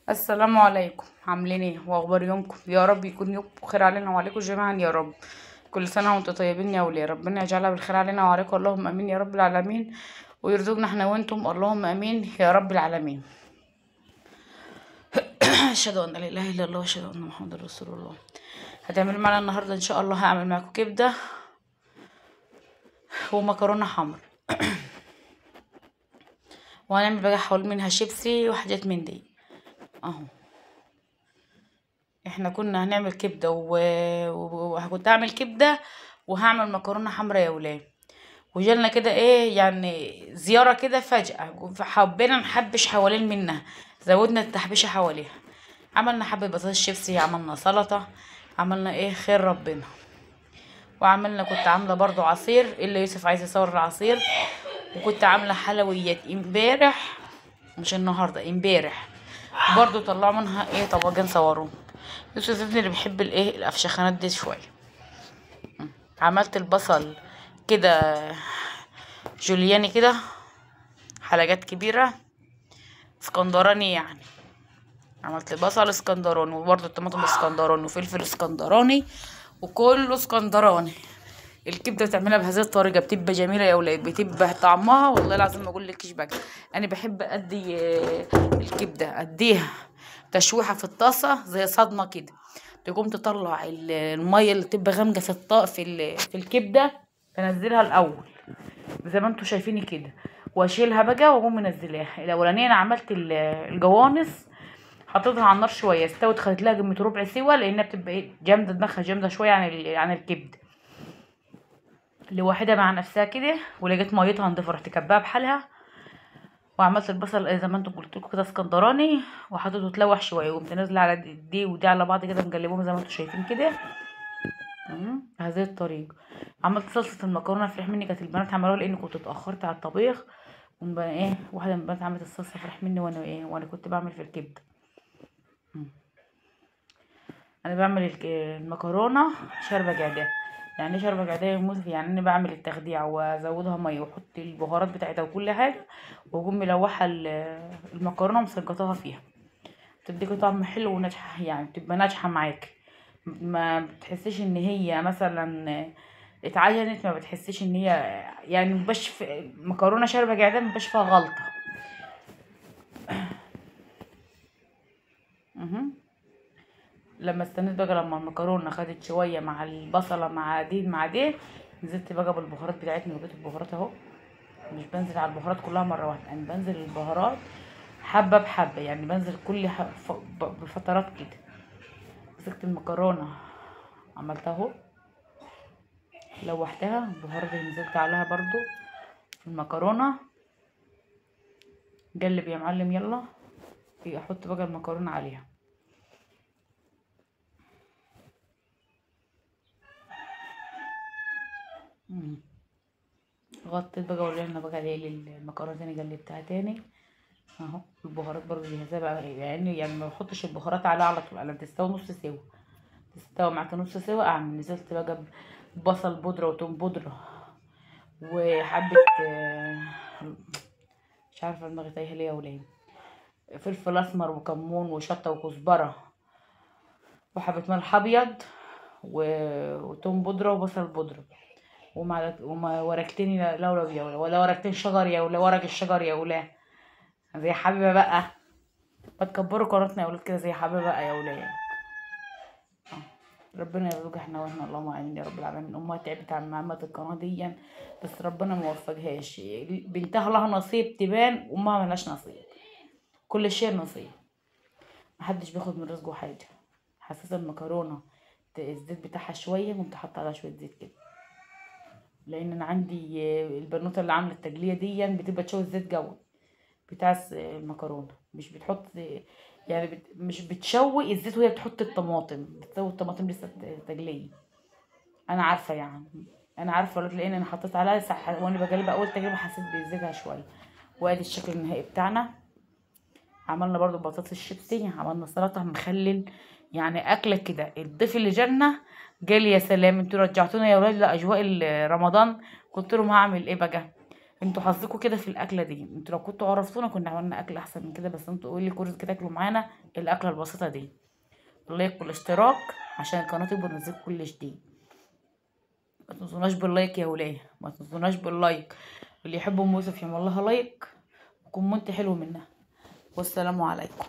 السلام عليكم، عاملين ايه واخبار يومكم؟ يا رب يكون يومكم خير علينا وعليكم جميعا يا رب. كل سنه وانتم طيبين يا وليه، ربنا يجعلها بالخير علينا وعليكم، اللهم امين يا رب العالمين. ويرزقنا احنا وانتم، اللهم امين يا رب العالمين. اشهد ان لا اله الا الله واشهد ان محمد رسول الله. هتعملوا معانا النهارده ان شاء الله، هعمل معاكم كبده ومكرونه حمر، وهنعمل بقى حوالي منها شيبسي وحاجات من دي اهو. احنا كنا هنعمل كبده وكنت هعمل كبده وهعمل مكرونه حمرا يا ولاد. وجالنا كده ايه يعني زياره كده فجاه، فحبينا نحبش حوالين منها، زودنا التحبيشه حواليها. عملنا حبه بطاطس شيبسي، عملنا سلطه، عملنا ايه خير ربنا. وعملنا كنت عامله برضو عصير، اللي يوسف عايز يصور العصير. وكنت عامله حلويات امبارح، مش النهارده، امبارح. برضو طلعوا منها ايه طبقين صوروه. يوسف ابني اللي بيحب الايه الافشخانات دي شويه. عملت البصل كده جولياني كده، حلقات كبيره، اسكندراني يعني. عملت بصل اسكندراني، وبرضه الطماطم اسكندراني، وفلفل اسكندراني، وكله اسكندراني. الكبده بتعملها بهذه الطريقه بتبقى جميله يا ولاد، بتبقى طعمها والله العظيم ما اقول لكش بقى. انا بحب ادي الكبده اديها تشويحه في الطاسه زي صدمه كده، تقوم تطلع الميه اللي تبقى غامقه في الكبده، تنزلها الاول زي ما انتوا شايفيني كده، واشيلها بقى واقوم منزلاها. الاولانيه انا عملت الجوانص، حطيتها على النار شويه استوت، خدت لها قيمه ربع سوا، لانها بتبقى ايه جامده، دماغها جامده شويه عن الكبده لوحدها مع نفسها كده. ولقيت ميتها نضيفه، رحت كبها بحالها. وعملت البصل زي ما انتم قلت لكم كده اسكندراني، وحطيته يتلوح شويه، وقمت نازله على دي ودي على بعض كده، مقلبهم زي ما انتم شايفين كده. بهذه الطريقه. عملت صلصه المكرونه فرح مني، كانت البنات عملوها لاني كنت اتاخرت على الطبيخ. ونبقى ايه واحده من البنات عملت الصلصه فرح مني، وانا كنت بعمل في الكبده. انا بعمل المكرونه شاربه جعده. يعني ايه شاربه جعده يا موسف؟ يعني انا بعمل التخديع وازودها ميه واحط البهارات بتاعتها وكل حاجه، واقوم ملوحه المكرونه ومسقطاها فيها. بتديكي طعم حلو وناجحه، يعني بتبقى ناجحه معاك. ما بتحسيش ان هي مثلا اتعجنت، ما بتحسيش ان هي يعني مبقاش مكرونه شاربه جعده مبقاش فيها غلطه. مهم. لما استنيت بقى لما المكرونه خدت شويه مع البصله مع دي نزلت بقى بالبهارات بتاعتنا، وجبت البهارات اهو. مش بنزل على البهارات كلها مره واحده، انا بنزل البهارات حبه بحبه، يعني بنزل كل بفترات كده. مسكت المكرونه عملتها اهو، لوحتها البهارات اللي نزلت عليها برضو في المكرونه. قلب يا معلم يلا. احط بقى المكرونه عليها. مم. غطيت بقى ورجعنا بقى المكرونه تاني، قلبتها تاني اهو. البهارات برضو جاهزه بقى، يعني ما بحطش البهارات عليها على طول، انا بتستوي نص سوا، تستوي معاك نص سوا اعمل نزلت بقى ببصل بودره وتوم بودره وحبه مش عارفه دماغي تايهه ليه يا ولاد، فلفل اسمر وكمون وشطه وكزبره وحبه ملح ابيض وتوم بودره وبصل بودره، وما ورقتين لورا يا ولا ورقتين شجر يا ولا ورق الشجر يا ولا، زي حبيبه بقى. ما تكبروا قناتنا يا ولاد كده زي حبيبه بقى يا ولاد. ربنا يرزقها احنا واحنا، اللهم امين يا رب العالمين. امها تعبت عن عمة القناه دي، بس ربنا ما وفقهاش. بنتها لها نصيب تبان، وامها ملهاش نصيب. كل شيء نصيب، محدش بياخد من رزقه حاجه. حساسه المكرونه الزيت بتاعها شويه، كنت حاطه عليها شويه زيت كده، لان انا عندي البنوته اللي عامله التجليه دي بتبقى تشوي الزيت جوه بتاع المكرونه، مش بتحط يعني مش بتشوي الزيت وهي بتحط الطماطم، بتسوي الطماطم لسه تجليه. انا عارفه يعني، انا عارفه لان انا حطيت عليها صح، وانا بجلب اول تجربه حسيت بزيتها شويه. وادي الشكل النهائي بتاعنا. عملنا برضو بطاطس الشيبسي، عملنا سلطه مخلل، يعني اكله كده. الضيف اللي جالنا قال يا سلام انتوا رجعتونا يا ولاد لاجواء رمضان. قلت لهم هعمل ايه بقى؟ انتوا حظكوا كده في الاكله دي، انتوا لو كنتوا عرفتونا كنا عملنا اكل احسن من كده، بس انتوا قولي كل كده تاكلوا معانا الاكله البسيطه دي. اللايك والاشتراك عشان القناه تكبر ونزيد كل جديد. ما تنسوناش باللايك يا وليه، ما تنسوناش باللايك. واللي يحب ام يوسف يعمل لها لايك وكومنت حلو منها. والسلام عليكم.